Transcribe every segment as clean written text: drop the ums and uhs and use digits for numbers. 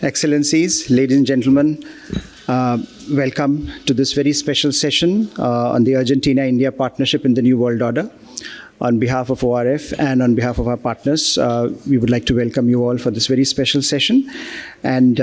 Excellencies, ladies and gentlemen, welcome to this very special session on the Argentina-India partnership in the New World Order. On behalf of ORF and on behalf of our partners, we would like to welcome you all for this very special session. And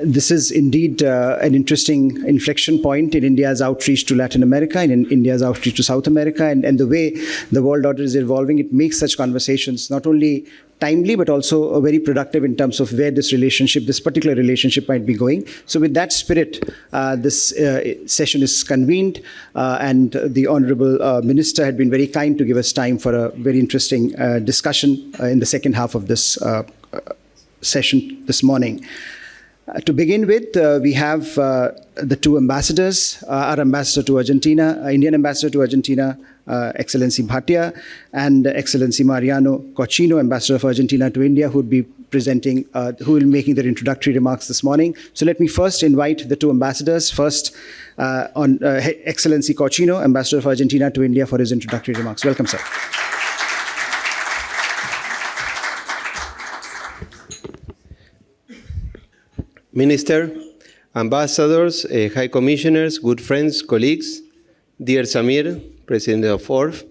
this is indeed an interesting inflection point in India's outreach to Latin America and in India's outreach to South America. And the way the world order is evolving, it makes such conversations not only timely, but also very productive in terms of where this relationship, this particular relationship might be going. So with that spirit, this session is convened, and the Honorable Minister had been very kind to give us time for a very interesting discussion in the second half of this session this morning. To begin with, we have the two ambassadors, our ambassador to Argentina, Indian ambassador to Argentina, Excellency Bhatia, and Excellency Mariano, Caucino, ambassador of Argentina to India, who would be presenting, who will be making their introductory remarks this morning. So let me first invite the two ambassadors. First, Excellency Caucino, ambassador of Argentina to India, for his introductory remarks. Welcome, sir. Minister, ambassadors, high commissioners, good friends, colleagues, dear Samir, President of ORF,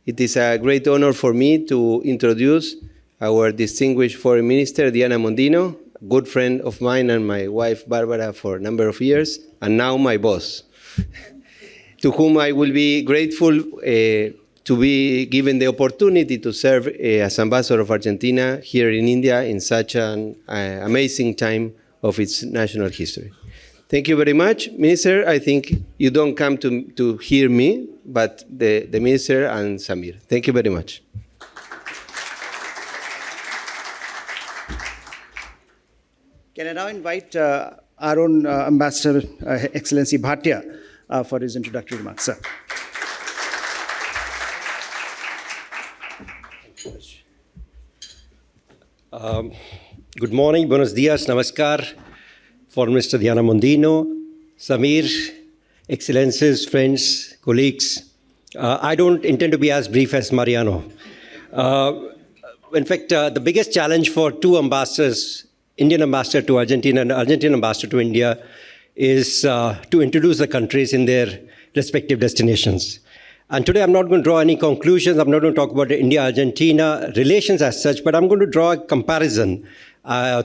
it is a great honor for me to introduce our distinguished Foreign Minister, Diana Mondino, a good friend of mine and my wife, Barbara, for a number of years, and now my boss, to whom I will be grateful to be given the opportunity to serve as Ambassador of Argentina here in India in such an amazing time of its national history. Thank you very much. Minister, I think you don't come to hear me, but the Minister and Samir. Thank you very much. Can I now invite our own Ambassador, Excellency Bhatia, for his introductory remarks, sir. Good morning, buenos dias, namaskar, Foreign Minister Diana Mondino, Samir, Excellencies, friends, colleagues. I don't intend to be as brief as Mariano. In fact, the biggest challenge for two ambassadors, Indian ambassador to Argentina and Argentine ambassador to India, is to introduce the countries in their respective destinations. And today I'm not going to draw any conclusions. I'm not going to talk about the India-Argentina relations as such, but I'm going to draw a comparison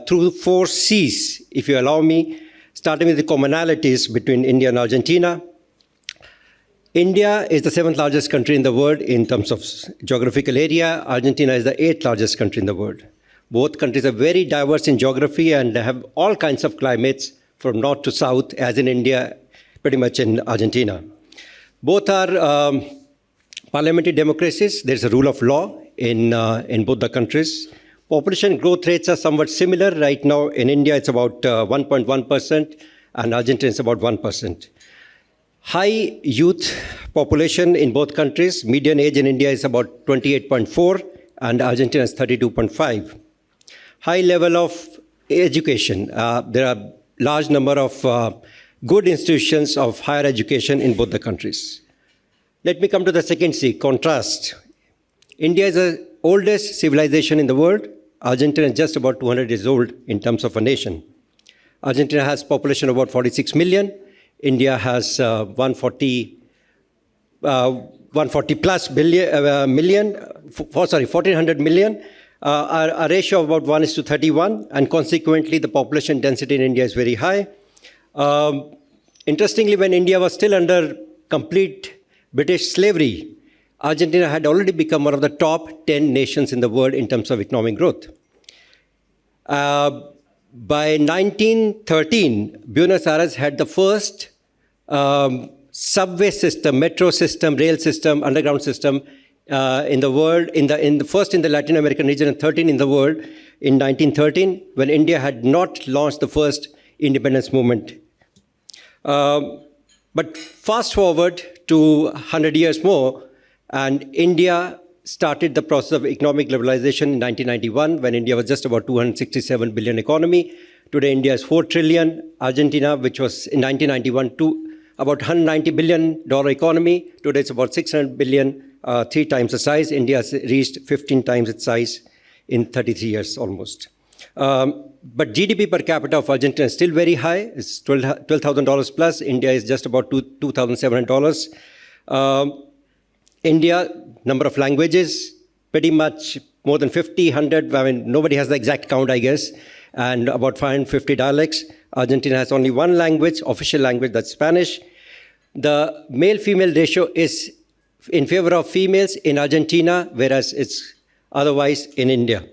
through 4 C's, if you allow me, starting with the commonalities between India and Argentina. India is the 7th largest country in the world in terms of geographical area. Argentina is the 8th largest country in the world. Both countries are very diverse in geography and have all kinds of climates from north to south, as in India, pretty much in Argentina. Both are parliamentary democracies. There's a rule of law in both the countries. Population growth rates are somewhat similar. Right now in India, it's about 1.1%, and Argentina is about 1%. High youth population in both countries. Median age in India is about 28.4, and Argentina is 32.5. High level of education. There are large number of good institutions of higher education in both the countries. Let me come to the second C, contrast. India is the oldest civilization in the world. Argentina is just about 200 years old in terms of a nation. Argentina has population of about 46 million. India has 140 plus million, 1400 million. A ratio of about 1:31, and consequently the population density in India is very high. Interestingly, when India was still under complete British slavery, Argentina had already become one of the top 10 nations in the world in terms of economic growth. By 1913, Buenos Aires had the first subway system, metro system, rail system, underground system in the world, first in the Latin American region and 13 in the world in 1913, when India had not launched the first independence movement. But fast forward to 100 years more, and India started the process of economic liberalization in 1991, when India was just about 267 billion economy. Today, India is 4 trillion. Argentina, which was in 1991 about $190 billion economy, today it's about 600 billion, 3 times the size. India has reached 15 times its size in 33 years almost. But GDP per capita of Argentina is still very high. It's $12,000 plus. India is just about $2,700. India, number of languages, pretty much more than 50, 100. I mean, nobody has the exact count, I guess, and about 550 dialects. Argentina has only one language, official language, that's Spanish. The male-female ratio is in favor of females in Argentina, whereas it's otherwise in India.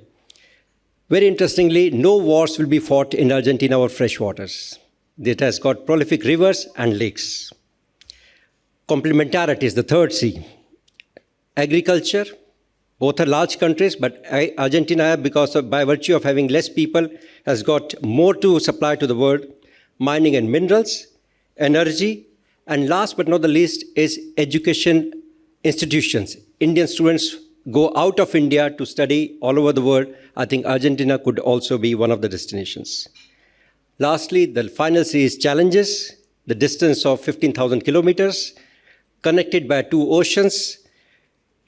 Very interestingly, no wars will be fought in Argentina over fresh waters. It has got prolific rivers and lakes. Complementarity is the third C. Agriculture, both are large countries, but Argentina, by virtue of having less people, has got more to supply to the world. Mining and minerals, energy, and last but not the least is education institutions. Indian students go out of India to study all over the world. I think Argentina could also be one of the destinations. Lastly, the final C is challenges, the distance of 15,000 kilometers, connected by 2 oceans,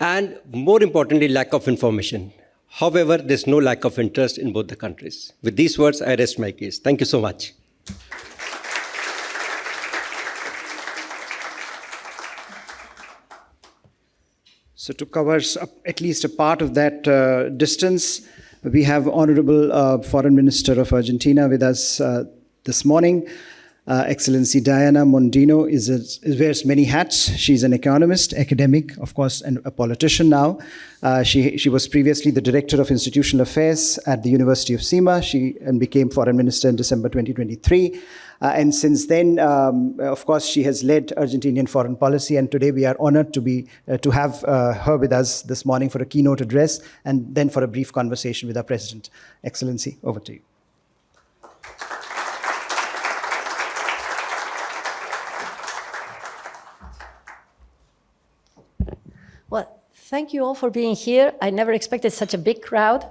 and more importantly, lack of information. However, there's no lack of interest in both the countries. With these words, I rest my case. Thank you so much. So to cover at least a part of that distance, we have Honorable Foreign Minister of Argentina with us this morning. Excellency Diana Mondino wears many hats. She's an economist, academic, of course, and a politician now. She was previously the Director of Institutional Affairs at the University of Sima. She became Foreign Minister in December 2023. And since then, of course, she has led Argentinian foreign policy. And today we are honored to have her with us this morning for a keynote address and then for a brief conversation with our President. Excellency, over to you. Well, thank you all for being here. I never expected such a big crowd.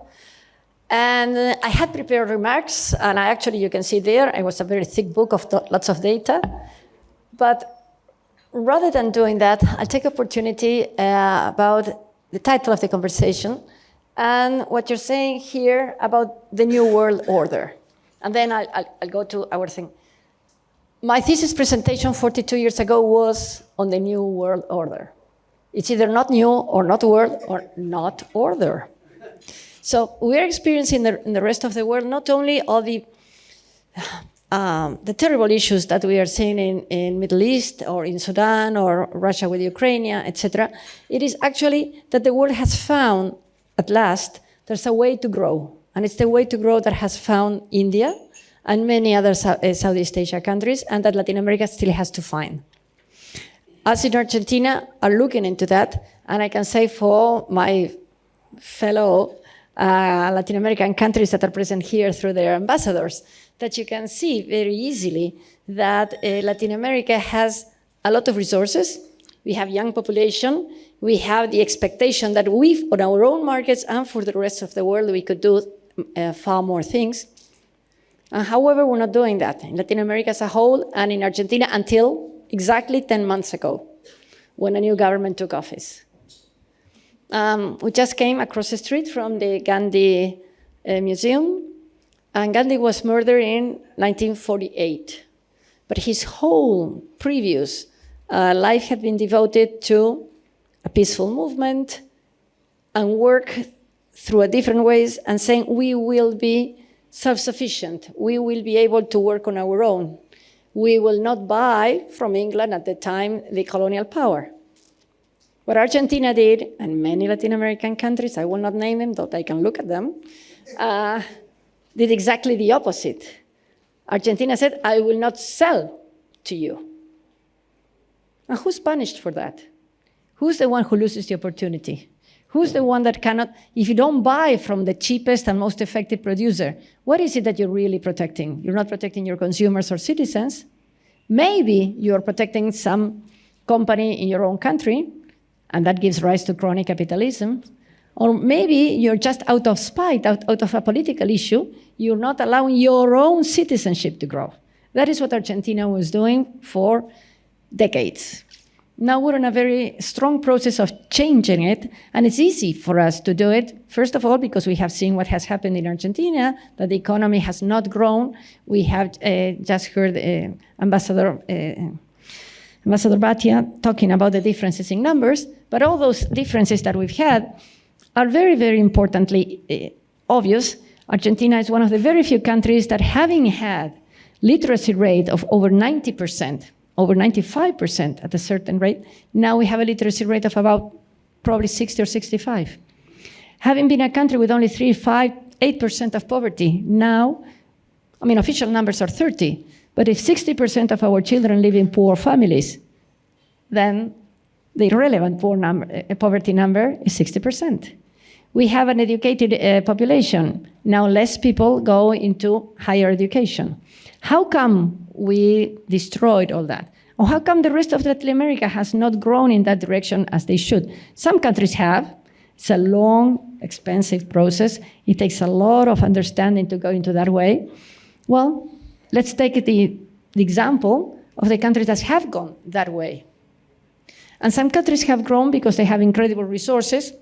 And I had prepared remarks, and you can see there, it was a very thick book of lots of data. But rather than doing that, I'll take opportunity about the title of the conversation and what you're saying here about the New World Order. And then I'll go to our thing. My thesis presentation 42 years ago was on the New World Order. It's either not new or not world or not order. So we're experiencing in the rest of the world not only all the terrible issues that we are seeing in Middle East or in Sudan or Russia with Ukraine, etc. It is actually that the world has found, at last, there's a way to grow. And it's the way to grow that has found India and many other Southeast Asia countries, and that Latin America still has to find. Us in Argentina are looking into that, and I can say for my fellow Latin American countries that are present here through their ambassadors, that you can see very easily that Latin America has a lot of resources. We have young population. We have the expectation that we, on our own markets and for the rest of the world, we could do far more things. However, we're not doing that in Latin America as a whole and in Argentina until exactly 10 months ago, when a new government took office. We just came across the street from the Gandhi Museum, and Gandhi was murdered in 1948. But his whole previous life had been devoted to a peaceful movement and work through different ways and saying we will be self-sufficient, we will be able to work on our own. We will not buy from England at the time the colonial power. What Argentina did, and many Latin American countries, I will not name them, though I can look at them, did exactly the opposite. Argentina said, I will not sell to you. And who's punished for that? Who's the one who loses the opportunity? Who's the one that cannot, if you don't buy from the cheapest and most effective producer, what is it that you're really protecting? You're not protecting your consumers or citizens. Maybe you're protecting some company in your own country, and that gives rise to crony capitalism. Or maybe you're just out of spite, out of a political issue, you're not allowing your own citizenship to grow. That is what Argentina was doing for decades. Now we're in a very strong process of changing it, and it's easy for us to do it, first of all, because we have seen what has happened in Argentina, that the economy has not grown. We have just heard Ambassador Bhatia talking about the differences in numbers, but all those differences that we've had are very, very importantly obvious. Argentina is one of the very few countries that, having had literacy rate of over 90%, over 95% at a certain rate, now we have a literacy rate of about probably 60 or 65. Having been a country with only 3, 5, 8% of poverty, now, I mean, official numbers are 30, but if 60% of our children live in poor families, then the relevant poverty number is 60%. We have an educated population. Now less people go into higher education. How come we destroyed all that? Or how come the rest of Latin America has not grown in that direction as they should? Some countries have. It's a long, expensive process. It takes a lot of understanding to go into that way. Well, let's take the example of the countries that have gone that way. And some countries have grown because they have incredible resources.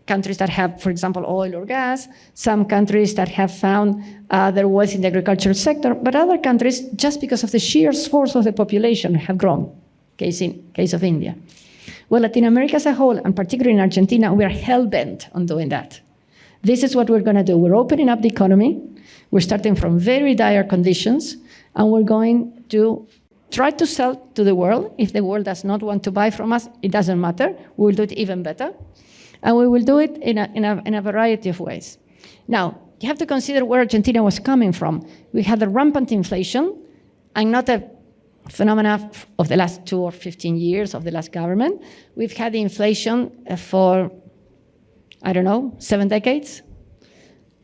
Countries that have, for example, oil or gas, some countries that have found their wealth in the agricultural sector, but other countries, just because of the sheer force of the population, have grown, case of India. Well, Latin America as a whole, and particularly in Argentina, we are hell-bent on doing that. This is what we're going to do. We're opening up the economy. We're starting from very dire conditions, and we're going to try to sell to the world. If the world does not want to buy from us, it doesn't matter. We'll do it even better. And we will do it in a variety of ways. Now, you have to consider where Argentina was coming from. We had a rampant inflation, and not a phenomena of the last 2 or 15 years of the last government. We've had inflation for, 7 decades.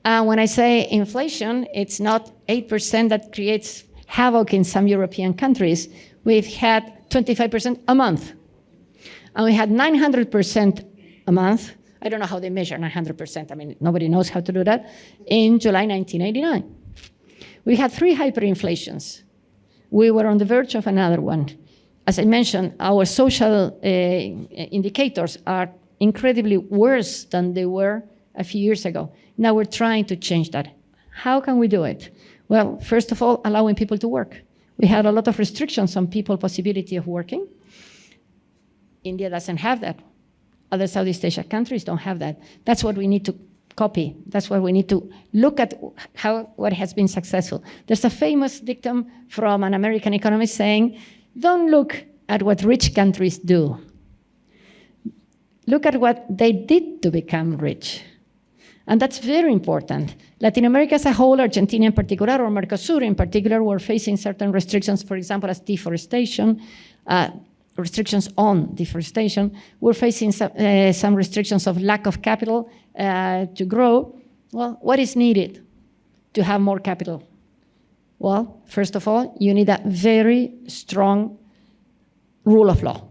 And when I say inflation, it's not 8% that creates havoc in some European countries. We've had 25% a month. And we had 900% a month. I don't know how they measure 900%. I mean, nobody knows how to do that. In July 1989. We had 3 hyperinflations. We were on the verge of another one. As I mentioned, our social indicators are incredibly worse than they were a few years ago. Now we're trying to change that. How can we do it? Well, first of all, allowing people to work. We had a lot of restrictions on people's possibility of working. India doesn't have that. Other Southeast Asia countries don't have that. That's what we need to copy. That's why we need to look at what has been successful. There's a famous dictum from an American economist saying, don't look at what rich countries do. Look at what they did to become rich. And that's very important. Latin America as a whole, Argentina in particular, or Mercosur in particular, were facing certain restrictions, for example, as deforestation, restrictions on deforestation. We're facing some restrictions of lack of capital to grow. Well, what is needed to have more capital? Well, first of all, you need a very strong rule of law.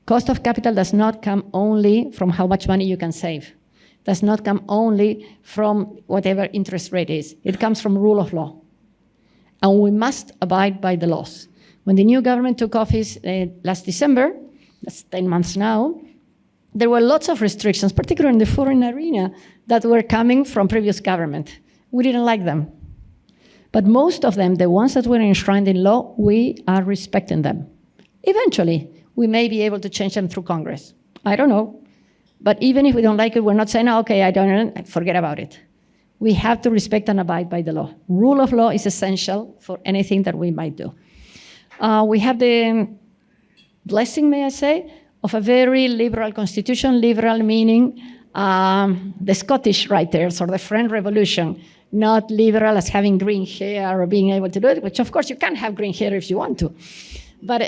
Cost of capital does not come only from how much money you can save. Does not come only from whatever interest rate is. It comes from rule of law. And we must abide by the laws. When the new government took office last December, that's 10 months now, there were lots of restrictions, particularly in the foreign arena, that were coming from previous government. We didn't like them. But most of them, the ones that were enshrined in law, we are respecting them. Eventually, we may be able to change them through Congress. I don't know. But even if we don't like it, we're not saying, oh, okay, I don't, forget about it. We have to respect and abide by the law. Rule of law is essential for anything that we might do. We have the blessing, may I say, of a very liberal constitution, liberal meaning the Scottish writers or the French Revolution, not liberal as having green hair or being able to do it, which of course you can have green hair if you want to, but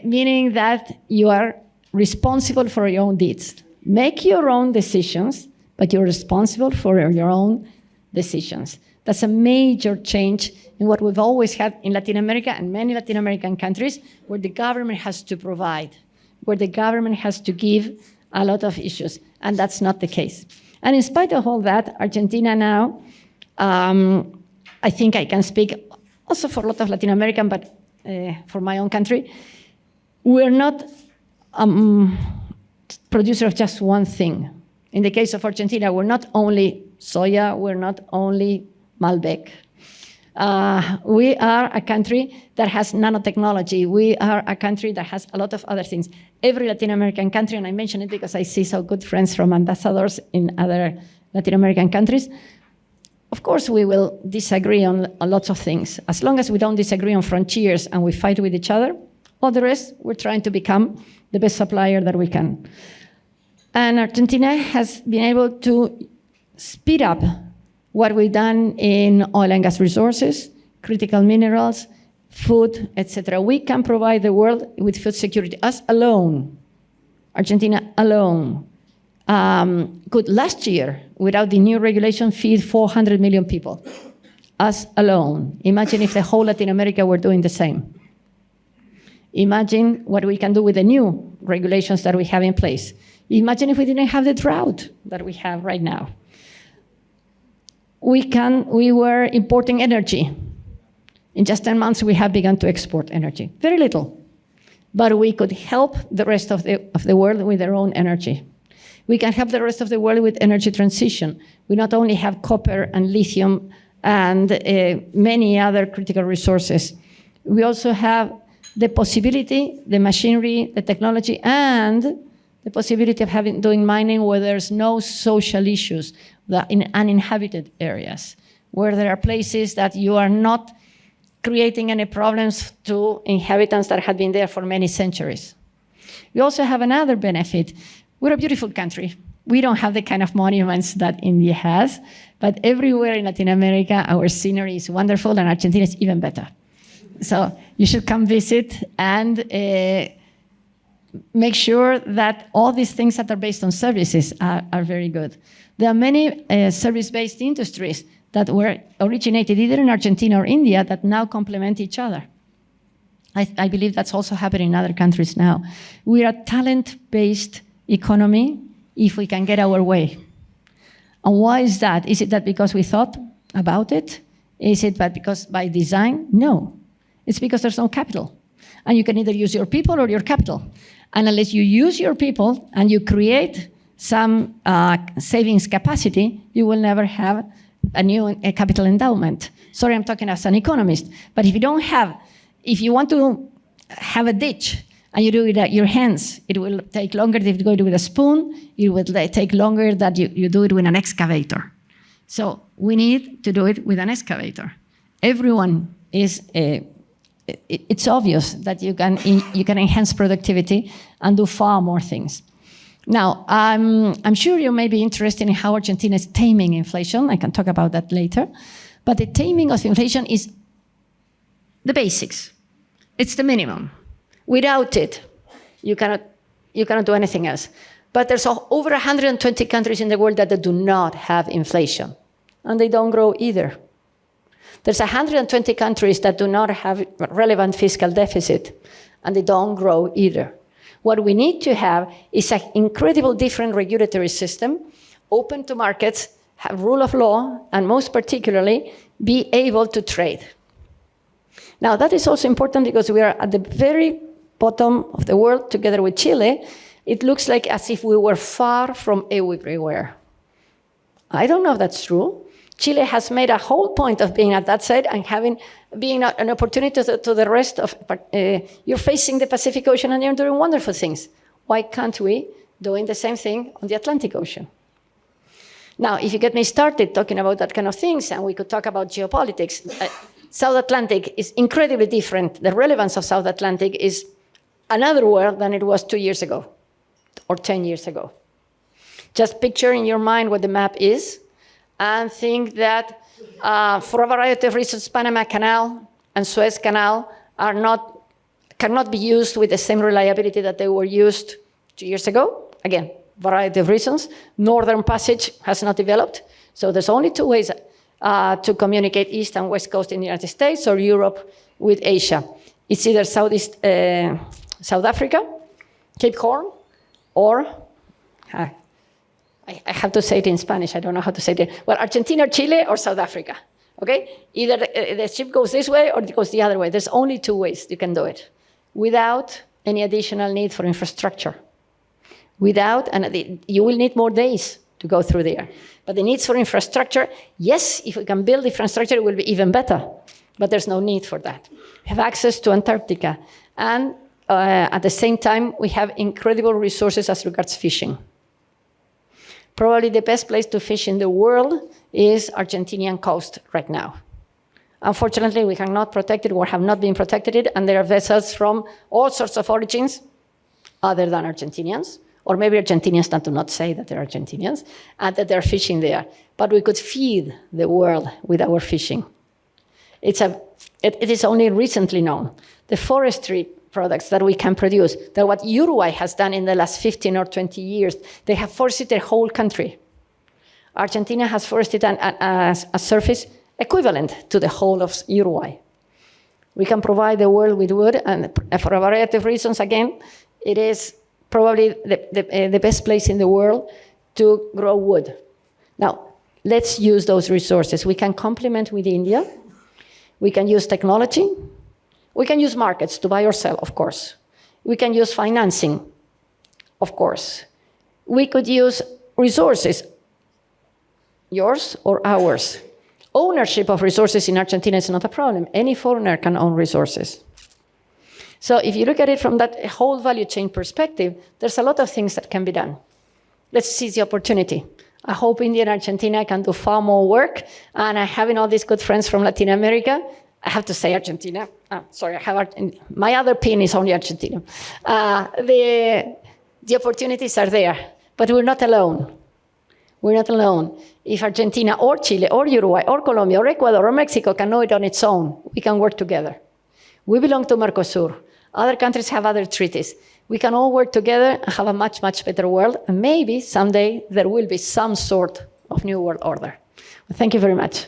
meaning that you are responsible for your own deeds. Make your own decisions, but you're responsible for your own decisions. That's a major change in what we've always had in Latin America and many Latin American countries, where the government has to provide, where the government has to give a lot of issues, and that's not the case. And in spite of all that, Argentina now, I think I can speak also for a lot of Latin American, but for my own country, we're not producer of just one thing. In the case of Argentina, we're not only soya, we're not only Malbec. We are a country that has nanotechnology. We are a country that has a lot of other things. Every Latin American country, and I mention it because I see so good friends from ambassadors in other Latin American countries. Of course, we will disagree on lots of things. As long as we don't disagree on frontiers and we fight with each other, all the rest, we're trying to become the best supplier that we can. And Argentina has been able to speed up what we've done in oil and gas resources, critical minerals, food, etc. We can provide the world with food security. Us alone, Argentina alone, could last year, without the new regulation, feed 400 million people. Us alone. Imagine if the whole Latin America were doing the same. Imagine what we can do with the new regulations that we have in place. Imagine if we didn't have the drought that we have right now. We were importing energy. In just 10 months, we have begun to export energy. Very little. But we could help the rest of the world with their own energy. We can help the rest of the world with energy transition. We not only have copper and lithium and many other critical resources. We also have the possibility, the machinery, the technology, and the possibility of doing mining where there's no social issues in uninhabited areas, where there are places that you are not creating any problems to inhabitants that have been there for many centuries. We also have another benefit. We're a beautiful country. We don't have the kind of monuments that India has, but everywhere in Latin America, our scenery is wonderful, and Argentina is even better. So you should come visit and make sure that all these things that are based on services are very good. There are many service-based industries that were originated either in Argentina or India that now complement each other. I believe that's also happening in other countries now. We're a talent-based economy if we can get our way. And why is that? Is it that because we thought about it? Is it that because by design? No. It's because there's no capital. And you can either use your people or your capital. And unless you use your people and you create some savings capacity, you will never have a new capital endowment. Sorry, I'm talking as an economist. But if you want to have a ditch and you do it at your hands, it will take longer if you do it with a spoon. It will take longer that you do it with an excavator. So we need to do it with an excavator. Everyone is it's obvious that you can enhance productivity and do far more things. Now, I'm sure you may be interested in how Argentina is taming inflation. I can talk about that later. But the taming of inflation is the basics. It's the minimum. Without it, you cannot do anything else. But there's over 120 countries in the world that do not have inflation, and they don't grow either. There's 120 countries that do not have relevant fiscal deficit, and they don't grow either. What we need to have is an incredible different regulatory system, open to markets, have rule of law, and most particularly, be able to trade. Now, that is also important because we are at the very bottom of the world together with Chile. It looks like as if we were far from everywhere. I don't know if that's true. Chile has made a whole point of being at that side and being an opportunity to the rest of, you're facing the Pacific Ocean and you're doing wonderful things. Why can't we doing the same thing on the Atlantic Ocean? Now, if you get me started talking about that kind of things, and we could talk about geopolitics, South Atlantic is incredibly different. The relevance of South Atlantic is another world than it was 2 years ago or 10 years ago. Just picture in your mind what the map is and think that for a variety of reasons, Panama Canal and Suez Canal cannot be used with the same reliability that they were used 2 years ago. Again, variety of reasons. Northern Passage has not developed. So there's only two ways to communicate East and West Coast in the United States or Europe with Asia. It's either South Africa, Cape Horn, or I have to say it in Spanish. I don't know how to say it. Well, Argentina, Chile, or South Africa. Okay? Either the ship goes this way or it goes the other way. There's only two ways you can do it without any additional need for infrastructure. You will need more days to go through there. But the needs for infrastructure, yes, if we can build infrastructure, it will be even better. But there's no need for that. We have access to Antarctica. And at the same time, we have incredible resources as regards fishing. Probably the best place to fish in the world is Argentinian coast right now. Unfortunately, we cannot protect it or have not been protected, and there are vessels from all sorts of origins other than Argentinians, or maybe Argentinians tend to not say that they're Argentinians, and that they're fishing there. But we could feed the world with our fishing. It is only recently known. The forestry products that we can produce, that what Uruguay has done in the last 15 or 20 years, they have forested their whole country. Argentina has forested a surface equivalent to the whole of Uruguay. We can provide the world with wood, and for a variety of reasons, again, it is probably the best place in the world to grow wood. Now, let's use those resources. We can complement with India. We can use technology. We can use markets to buy or sell, of course. We can use financing, of course. We could use resources, yours or ours. Ownership of resources in Argentina is not a problem. Any foreigner can own resources. So if you look at it from that whole value chain perspective, there's a lot of things that can be done. Let's seize the opportunity. I hope India and Argentina can do far more work. And having all these good friends from Latin America, I have to say Argentina. My other pin is only Argentina. The opportunities are there, but we're not alone. We're not alone. If Argentina or Chile or Uruguay or Colombia or Ecuador or Mexico can do it on its own, we can work together. We belong to Mercosur. Other countries have other treaties. We can all work together and have a much, much better world. And maybe someday there will be some sort of new world order. Well, thank you very much.